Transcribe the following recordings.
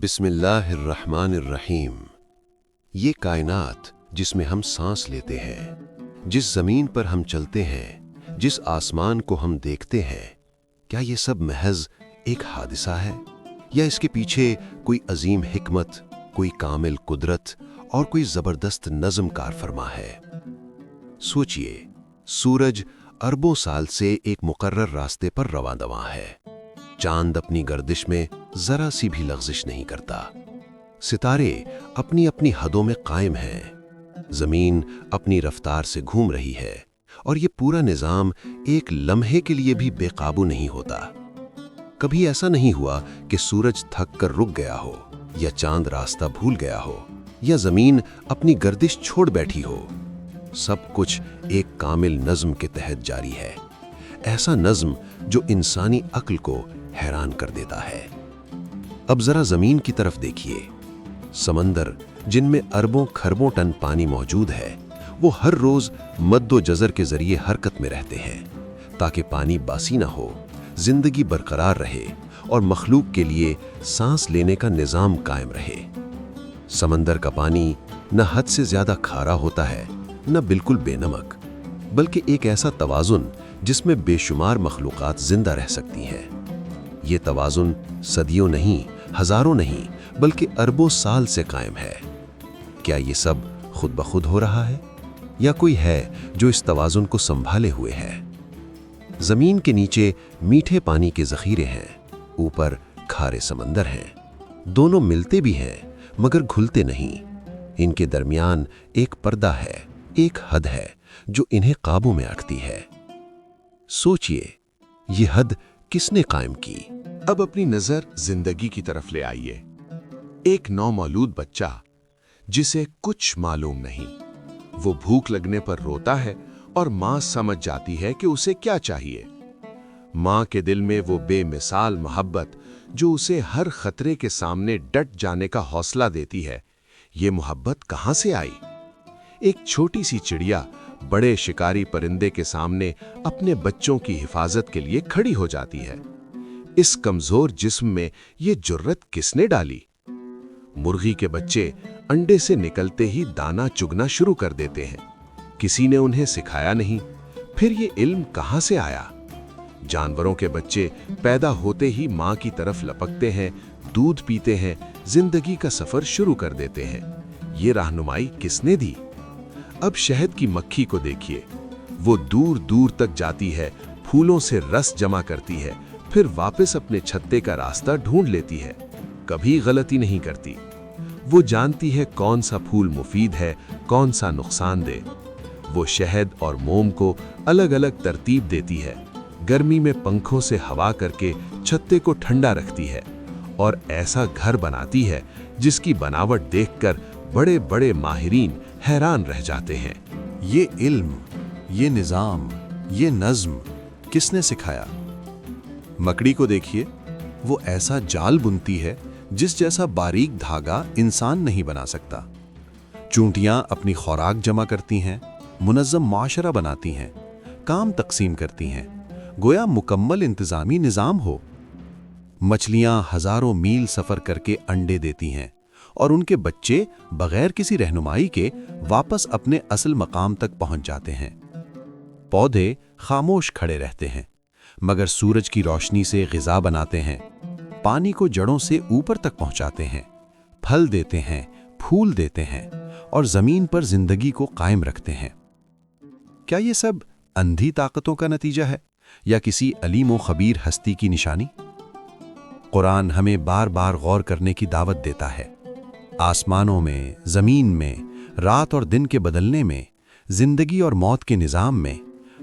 बिस्मिल्लाहिर्रहमानिर्रहीम। ये कायनात जिसमें हम सांस लेते हैं, जिस जमीन पर हम चलते हैं, जिस आसमान को हम देखते हैं, क्या ये सब महज एक हादिसा है या इसके पीछे कोई अजीम हिकमत, कोई कामिल कुदरत और कोई जबरदस्त नज़्म कार फरमा है? सोचिए, सूरज अरबों साल से एक मुकर्रर रास्ते पर रवां दवां है। चांद अपनी गर्दिश में जरा सी भी लग़ज़िश नहीं करता। सितारे अपनी अपनी हदों में कायम हैं। जमीन अपनी रफ्तार से घूम रही है और ये पूरा निजाम एक लम्हे के लिए भी बेकाबू नहीं होता। कभी ऐसा नहीं हुआ कि सूरज थक कर रुक गया हो, या चांद रास्ता भूल गया हो, या जमीन अपनी गर्दिश छोड़ बैठी हो। सब कुछ एक कामिल नज़्म के तहत जारी है, ऐसा नज़्म जो इंसानी अक्ल को हैरान कर देता है। अब जरा जमीन की तरफ देखिए। समंदर जिनमें अरबों खरबों टन पानी मौजूद है, वो हर रोज मद्दो जज़र के जरिए हरकत में रहते हैं ताकि पानी बासी ना हो, जिंदगी बरकरार रहे और मखलूक के लिए सांस लेने का निजाम कायम रहे। समंदर का पानी न हद से ज्यादा खारा होता है, न बिल्कुल बेनमक, बल्कि एक ऐसा तवाजुन जिसमें बेशुमार मखलूकात जिंदा रह सकती हैं। ये तवाजुन सदियों नहीं, हजारों नहीं, बल्कि अरबों साल से कायम है। क्या ये सब खुद ब खुद हो रहा है, या कोई है जो इस तवाजुन को संभाले हुए है? जमीन के नीचे मीठे पानी के जखीरे हैं, ऊपर खारे समंदर हैं। दोनों मिलते भी हैं मगर घुलते नहीं। इनके दरमियान एक पर्दा है, एक हद है जो इन्हें काबू में रखती है। सोचिए, ये हद किसने कायम की? अब अपनी नजर जिंदगी की तरफ ले आइए। एक नौमौलूद बच्चा जिसे कुछ मालूम नहीं, वो भूख लगने पर रोता है और मां समझ जाती है कि उसे क्या चाहिए। मां के दिल में वो बेमिसाल मोहब्बत जो उसे हर खतरे के सामने डट जाने का हौसला देती है, ये मोहब्बत कहां से आई? एक छोटी सी चिड़िया बड़े शिकारी परिंदे के सामने अपने बच्चों की हिफाजत के लिए खड़ी हो जाती है। इस कमजोर जिस्म में ये जुर्रत किसने डाली? मुर्गी के बच्चे अंडे से निकलते ही दाना चुगना शुरू कर देते हैं। किसी ने उन्हें सिखाया नहीं, फिर ये इल्म कहां से आया? जानवरों के बच्चे पैदा होते ही मां की तरफ लपकते हैं, दूध पीते हैं, जिंदगी का सफर शुरू कर देते हैं। ये रहनुमाई किसने दी? अब शहद की मक्खी को देखिए, वो दूर दूर तक जाती है, फूलों से रस जमा करती है, फिर वापस अपने छत्ते का रास्ता ढूंढ लेती है। कभी गलती नहीं करती। वो जानती है कौन सा फूल मुफीद है, कौन सा नुकसानदेह। वो शहद और मोम को अलग अलग तरतीब देती है, गर्मी में पंखों से हवा करके छत्ते को ठंडा रखती है और ऐसा घर बनाती है जिसकी बनावट देखकर बड़े बड़े माहिरीन हैरान रह जाते हैं। ये इल्म, ये निज़ाम, ये नज़्म किसने सिखाया? मकड़ी को देखिए, वो ऐसा जाल बुनती है जिस जैसा बारीक धागा इंसान नहीं बना सकता। चूंटियां अपनी खुराक जमा करती हैं, मुनज़्ज़म माशरा बनाती हैं, काम तकसीम करती हैं, गोया मुकम्मल इंतज़ामी निज़ाम हो। मछलियां हज़ारों मील सफ़र करके अंडे देती हैं और उनके बच्चे बगैर किसी रहनुमाई के वापस अपने असल मकाम तक पहुंच जाते हैं। पौधे खामोश खड़े रहते हैं मगर सूरज की रोशनी से ग़िज़ा बनाते हैं, पानी को जड़ों से ऊपर तक पहुंचाते हैं, फल देते हैं, फूल देते हैं और ज़मीन पर ज़िंदगी को कायम रखते हैं। क्या ये सब अंधी ताकतों का नतीजा है या किसी अलीम व खबीर हस्ती की निशानी? कुरान हमें बार बार गौर करने की दावत देता है। आसमानों में, ज़मीन में, रात और दिन के बदलने में, ज़िंदगी और मौत के निज़ाम में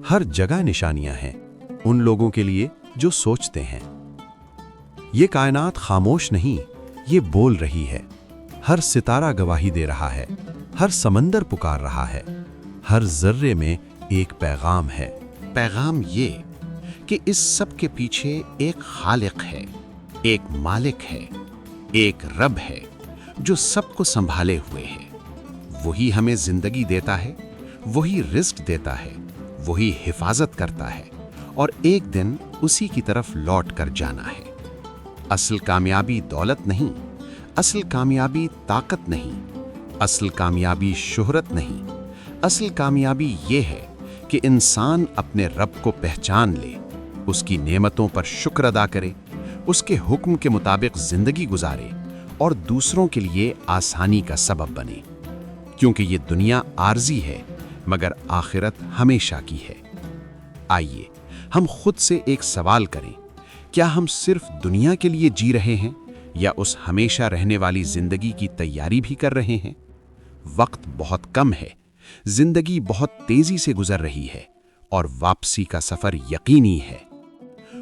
हर जगह निशानियां हैं उन लोगों के लिए जो सोचते हैं। ये कायनात खामोश नहीं, ये बोल रही है। हर सितारा गवाही दे रहा है, हर समंदर पुकार रहा है, हर जर्रे में एक पैगाम है। पैगाम ये कि इस सब के पीछे एक खालिक है, एक मालिक है, एक रब है जो सबको संभाले हुए है। वही हमें जिंदगी देता है, वही रिस्क देता है, वही हिफाजत करता है और एक दिन उसी की तरफ लौट कर जाना है। असल कामयाबी दौलत नहीं, اصل کامیابی طاقت نہیں، اصل کامیابی شہرت نہیں، اصل کامیابی یہ ہے کہ انسان اپنے رب کو پہچان لے، اس کی نعمتوں پر شکر ادا کرے، اس کے حکم کے مطابق زندگی گزارے اور دوسروں کے لیے آسانی کا سبب بنے، کیونکہ یہ دنیا عارضی ہے مگر آخرت ہمیشہ کی ہے۔ آئیے ہم خود سے ایک سوال کریں، کیا ہم صرف دنیا کے لیے جی رہے ہیں یا اس ہمیشہ رہنے والی زندگی کی تیاری بھی کر رہے ہیں؟ وقت بہت کم ہے، زندگی بہت تیزی سے گزر رہی ہے اور واپسی کا سفر یقینی ہے۔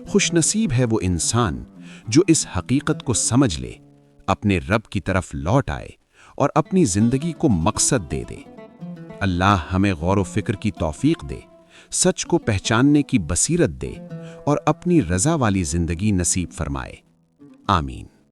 خوش نصیب ہے وہ انسان جو اس حقیقت کو سمجھ لے، اپنے رب کی طرف لوٹ آئے اور اپنی زندگی کو مقصد دے دے۔ اللہ ہمیں غور و فکر کی توفیق دے، سچ کو پہچاننے کی بصیرت دے اور اپنی رضا والی زندگی نصیب فرمائے۔ آمین۔